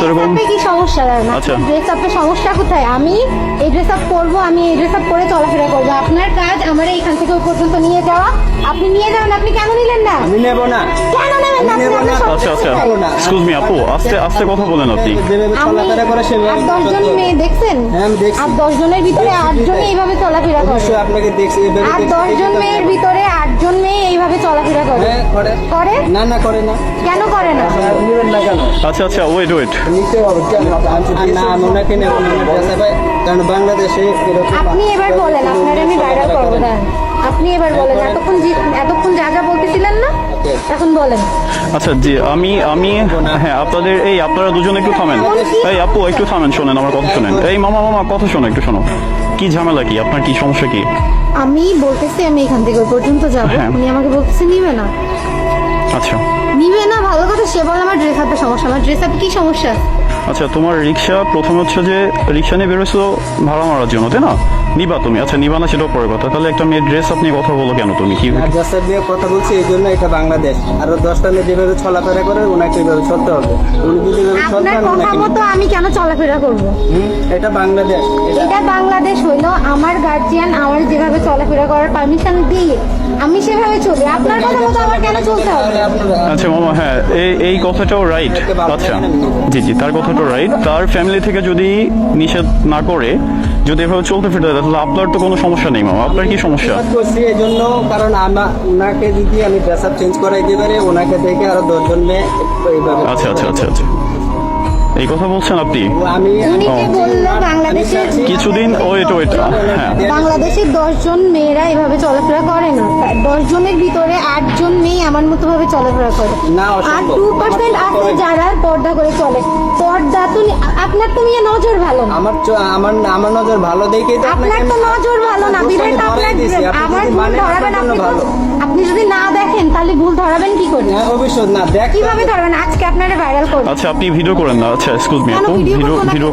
তো এরকম কি সমস্যা জানেন? আচ্ছা। ড্রেস আপের সমস্যা কোথায়? আমি এই ড্রেস আপ করবো, আমি এই ড্রেস আপ করে চলাফেরা করবো। আপনার কাজ আমার এইখান থেকে ওই পর্যন্ত নিয়ে যাওয়া। আপনি নিয়ে যাবেন, আপনি কেন নিলেন না? আমি নেব না। কেন নেবেন না? আমি নেব না। আচ্ছা আচ্ছা এক্সকিউজ মি আপু, আস্তে আস্তে কথা বলেন আপনি। যেভাবে চলাফেরা করে সেভাবে আর 10 জন মেয়ে দেখছেন? হ্যাঁ, আমি দেখছি। আর 10 জনের ভিতরে 8 জনই এইভাবে চলাফেরা করে। অবশ্যই আপনাকে দেখছি এভাবে আর দেখছি। 10 জন মেয়ের ভিতরে 8 জন মেয়ে এইভাবে চলাফেরা করে। হ্যাঁ, করে। করে? না না, করে না। কেন করে না? নেবেন না কেন? আচ্ছা আচ্ছা ওয়েট নিতে হবে কেন? না, আমি ওনাকে নেব না। কারণ বাংলাদেশে এরকম আপনি এবার বলেন, আপনার আমি ভাইরাল করবো। দাঁড়ান, আপনি এবার বলেন। এতক্ষণ যা যা বলতেছিলেন না, এখন বলেন। আচ্ছা জি আমি আমি হ্যাঁ আপনাদের এই আপনারা দুজন একটু থামেন। এই আপু একটু থামেন, শোনেন আমার কথা শোনেন। এই মামা মামা কথা শোনো, একটু শোনো। কি ঝামেলা, কি আপনার কি সমস্যা কি? আমি বলতেছি আমি এখান থেকে ওই পর্যন্ত যাবো, হ্যাঁ। উনি আমাকে বলতেছে নিবে না। আচ্ছা নিবে না, ভালো কথা। সে বলে আমার ড্রেস আপের সমস্যা। আমার ড্রেস আপ কি সমস্যা? আচ্ছা তোমার রিক্সা প্রথমে হচ্ছে যে রিক্সা নিয়ে বেরোছো ভাড়া মারার জন্য, তাই না? নিবা তুমি, আচ্ছা নিবা না সেটাও পরে কথা। তাহলে একটা মেয়ের ড্রেস আপনি কথা বলো কেন তুমি? কি আর জাস্টার দিয়ে কথা বলছি এই জন্য। এটা বাংলাদেশ, আরো 10টা মেয়ে যেভাবে চলাফেরা করে ওনাকে এভাবে চলতে হবে। উনি যদি এভাবে চলতে আপনার আমি কথা ওনাকে মতো আমি কেন চলাফেরা করবো? এটা বাংলাদেশ। এটা বাংলাদেশ হইলো আমার গার্জিয়ান আমার যেভাবে চলাফেরা করার পারমিশন দিয়ে আমি সেভাবে চলি। আপনার কথা মতো আমার কেন চলতে হবে? আচ্ছা মামা হ্যাঁ এই কথাটাও রাইট। আচ্ছা জি জি তার কথাটাও রাইট। তার ফ্যামিলি থেকে যদি নিষেধ না করে যদি এভাবে চলতে ফিরতে দেয় তাহলে আপনার তো কোনো সমস্যা নেই মামা। আপনার কি সমস্যা? করছি এই জন্য, কারণ ওনাকে যদি আমি ড্রেস আপ চেঞ্জ করাই দিতে পারি, ওনাকে দেখে আরো 10 জন মেয়ে এইভাবে। আচ্ছা আচ্ছা আচ্ছা আচ্ছা এই কথা বলছেন আপনি? আমি উনি কে বললো বাংলাদেশের কিছুদিন ওয়েট হ্যাঁ বাংলাদেশের 10 জন মেয়েরা এভাবে চলাফেরা করে না। 10 জনের ভিতরে 8 জন মেয়ে আমার মতো ভাবে চলাফেরা করে। না, আর অসম্ভব। 2% আছে যারা পর্দা করে চলে। পর্দা তো আপনার তো মেয়ে নজর ভালো না। আমার নজর ভালো দেখেই তো আপনার তো নজর ভালো না, বিধায় তো আপনার আমার ভুল ধরাবেন। আপনি যদি না দেখেন তাহলে ভুল ধরাবেন কি করে? হ্যাঁ, অবশ্যই না দেখ কিভাবে ধরবেন? আজকে আপনারা ভাইরাল করবেন। আচ্ছা আপনি ভিডিও করেন না। আচ্ছা এক্সকিউজ মি কেন আপু, video ভিডিও করবো না? ভিডিও